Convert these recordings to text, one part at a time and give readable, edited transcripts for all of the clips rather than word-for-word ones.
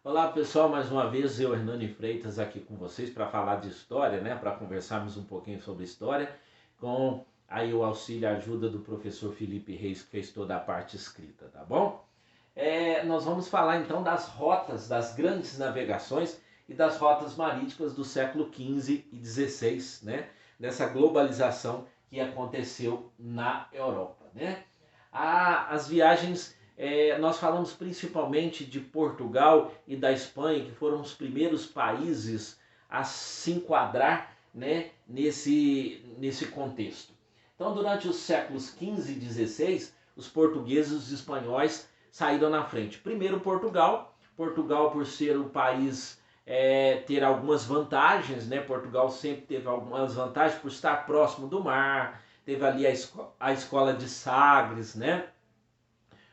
Olá pessoal, mais uma vez eu, Hernani Freitas, aqui com vocês para falar de história, né? Para conversarmos um pouquinho sobre história, com aí o auxílio e a ajuda do professor Felipe Reis, que fez toda a parte escrita, tá bom? Nós vamos falar então das rotas, das grandes navegações e das rotas marítimas do século XV e XVI, né? Dessa globalização que aconteceu na Europa, né? As viagens, nós falamos principalmente de Portugal e da Espanha, que foram os primeiros países a se enquadrar, né, nesse contexto. Então, durante os séculos XV e XVI, os portugueses e os espanhóis saíram na frente. Primeiro Portugal, Portugal por ser um país ter algumas vantagens, né? Portugal sempre teve algumas vantagens por estar próximo do mar, teve ali a escola de Sagres, né?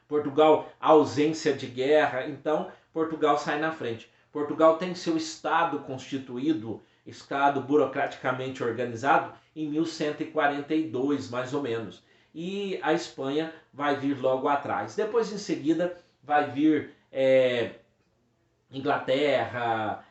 Portugal, ausência de guerra, então Portugal sai na frente. Portugal tem seu Estado constituído, Estado burocraticamente organizado, em 1142, mais ou menos. E a Espanha vai vir logo atrás. Depois, em seguida, vai vir Inglaterra,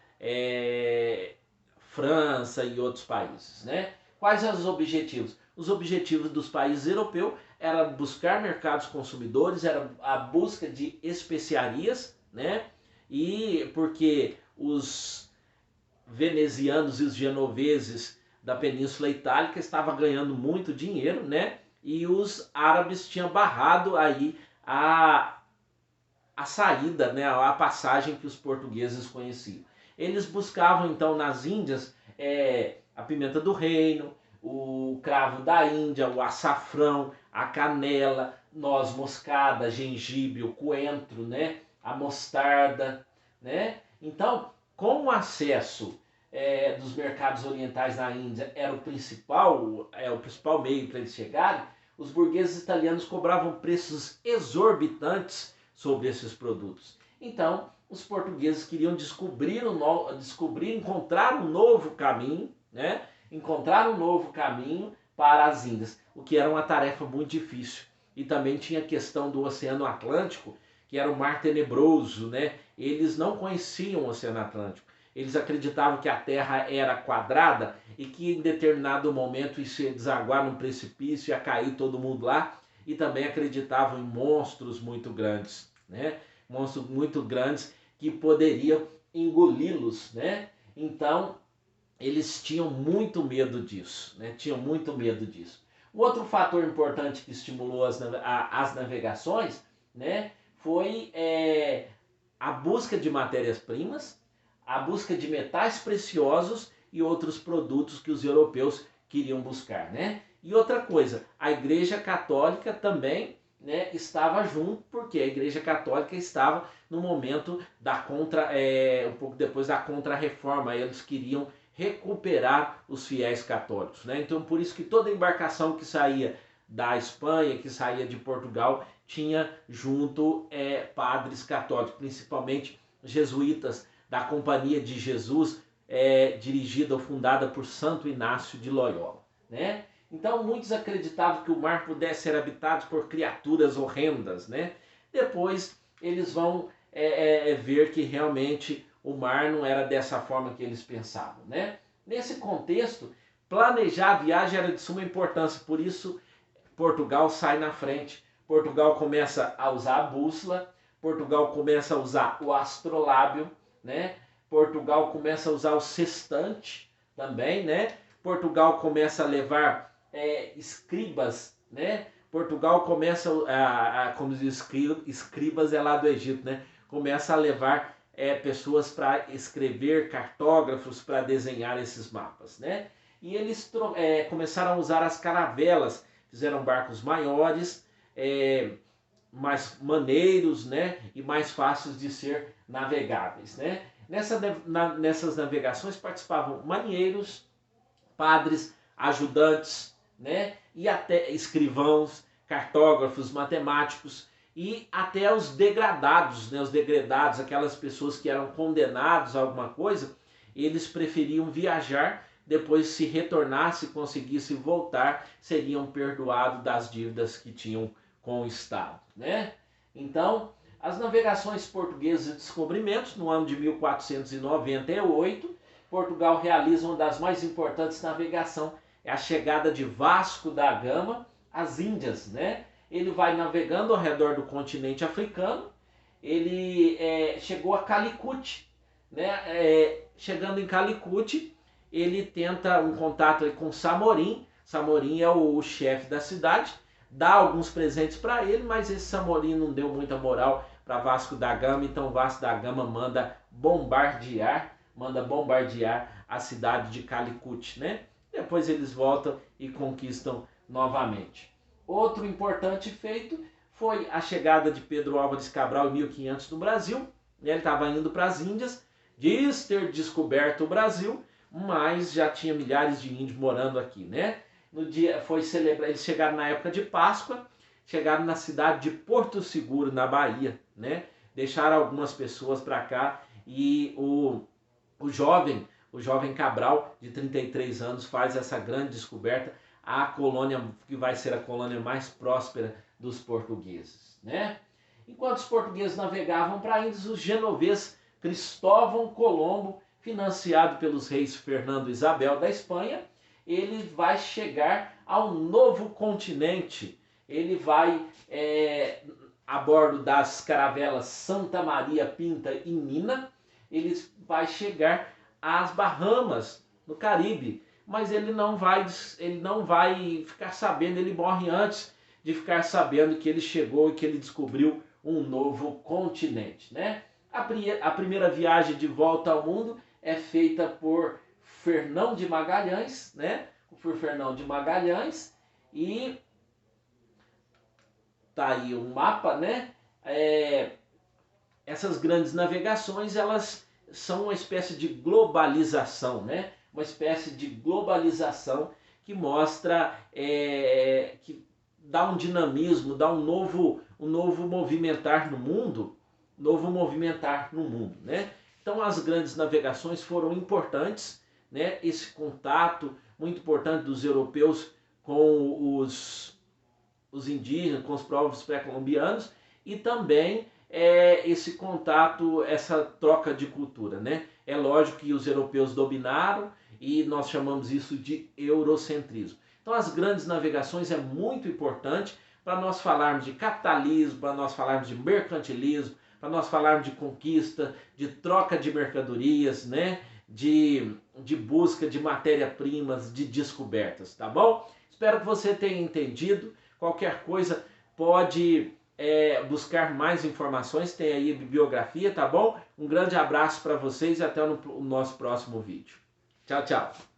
França e outros países, né? Quais são os objetivos? Os objetivos dos países europeus era buscar mercados consumidores, era a busca de especiarias, né? E porque os venezianos e os genoveses da Península Itálica estavam ganhando muito dinheiro, né? E os árabes tinham barrado aí a saída, né, a passagem que os portugueses conheciam. Eles buscavam então nas Índias a pimenta do reino, o cravo da Índia, o açafrão, a canela, noz moscada, gengibre, o coentro, né, a mostarda, né? Então, com o acesso dos mercados orientais na Índia era o principal meio para eles chegarem, os burgueses italianos cobravam preços exorbitantes sobre esses produtos. Então, os portugueses queriam encontrar um novo caminho, né? Encontrar um novo caminho para as Índias, o que era uma tarefa muito difícil. E também tinha a questão do Oceano Atlântico, que era um mar tenebroso, né? Eles não conheciam o Oceano Atlântico. Eles acreditavam que a Terra era quadrada e que em determinado momento isso ia desaguar num precipício, ia cair todo mundo lá. E também acreditavam em monstros muito grandes, né? Monstros muito grandes que poderiam engoli-los, né? Então, eles tinham muito medo disso, né? Tinham muito medo disso. O outro fator importante que estimulou as navegações, né, foi a busca de matérias-primas, a busca de metais preciosos e outros produtos que os europeus queriam buscar, né? E outra coisa, a Igreja Católica também, né, estava junto, porque a Igreja Católica estava no momento da um pouco depois da Contra-Reforma, eles queriam recuperar os fiéis católicos, né? Então por isso que toda embarcação que saía da Espanha, que saía de Portugal, tinha junto padres católicos, principalmente jesuítas da Companhia de Jesus, dirigida ou fundada por Santo Inácio de Loyola, né? Então muitos acreditavam que o mar pudesse ser habitado por criaturas horrendas, né? Depois eles vão ver que realmente o mar não era dessa forma que eles pensavam, né? Nesse contexto, planejar a viagem era de suma importância, por isso Portugal sai na frente. Portugal começa a usar a bússola, Portugal começa a usar o astrolábio, né? Portugal começa a usar o sextante também, né? Portugal começa a levar escribas, né? Portugal começa como diz, escribas é lá do Egito, né? Começa a levar pessoas para escrever, cartógrafos para desenhar esses mapas, né? E eles começaram a usar as caravelas, fizeram barcos maiores, mais maneiros, né? E mais fáceis de ser navegáveis, né? Nessas navegações participavam marinheiros, padres, ajudantes, né? E até escrivãos, cartógrafos, matemáticos e até os degradados, né? Os degradados, aquelas pessoas que eram condenados a alguma coisa, eles preferiam viajar, depois se retornasse, conseguisse voltar, seriam perdoados das dívidas que tinham com o Estado, né? Então, As navegações portuguesas e descobrimentos, no ano de 1498, Portugal realiza uma das mais importantes navegações, é a chegada de Vasco da Gama às Índias, né? Ele vai navegando ao redor do continente africano, ele chegou a Calicut, né? Chegando em Calicut, ele tenta um contato com Samorim. Samorim é o chefe da cidade, dá alguns presentes para ele, mas esse Samorim não deu muita moral para Vasco da Gama, então Vasco da Gama manda bombardear a cidade de Calicut, né? Depois eles voltam e conquistam novamente. Outro importante feito foi a chegada de Pedro Álvares Cabral em 1500 no Brasil. Ele estava indo para as Índias, diz ter descoberto o Brasil, mas já tinha milhares de índios morando aqui, né? No dia foi celebrar, eles chegaram na época de Páscoa, chegaram na cidade de Porto Seguro, na Bahia, né? Deixaram algumas pessoas para cá e o jovem Cabral, de 33 anos, faz essa grande descoberta, a colônia que vai ser a colônia mais próspera dos portugueses, né? Enquanto os portugueses navegavam para Índias, os genoveses Cristóvão Colombo, financiado pelos reis Fernando e Isabel da Espanha, ele vai chegar ao novo continente. Ele vai a bordo das caravelas Santa Maria, Pinta e Nina, ele vai chegar às Bahamas, no Caribe, mas ele não vai ficar sabendo, ele morre antes de ficar sabendo que ele chegou e que ele descobriu um novo continente, né? A primeira viagem de volta ao mundo é feita por Fernão de Magalhães, né? Por Fernão de Magalhães, e tá aí um mapa, né? Essas grandes navegações, elas são uma espécie de globalização, né? Uma espécie de globalização que mostra, que dá um dinamismo, dá um novo movimentar no mundo, né? Então as grandes navegações foram importantes, né? Esse contato muito importante dos europeus com os indígenas, com os povos pré-colombianos, e também esse contato, essa troca de cultura, né? É lógico que os europeus dominaram e nós chamamos isso de eurocentrismo. Então as grandes navegações é muito importante para nós falarmos de capitalismo, para nós falarmos de mercantilismo, para nós falarmos de conquista, de troca de mercadorias, né? De busca de matéria-primas, de descobertas, tá bom? Espero que você tenha entendido. Qualquer coisa pode buscar mais informações, tem aí a bibliografia, tá bom? Um grande abraço para vocês e até o nosso próximo vídeo. Tchau, tchau!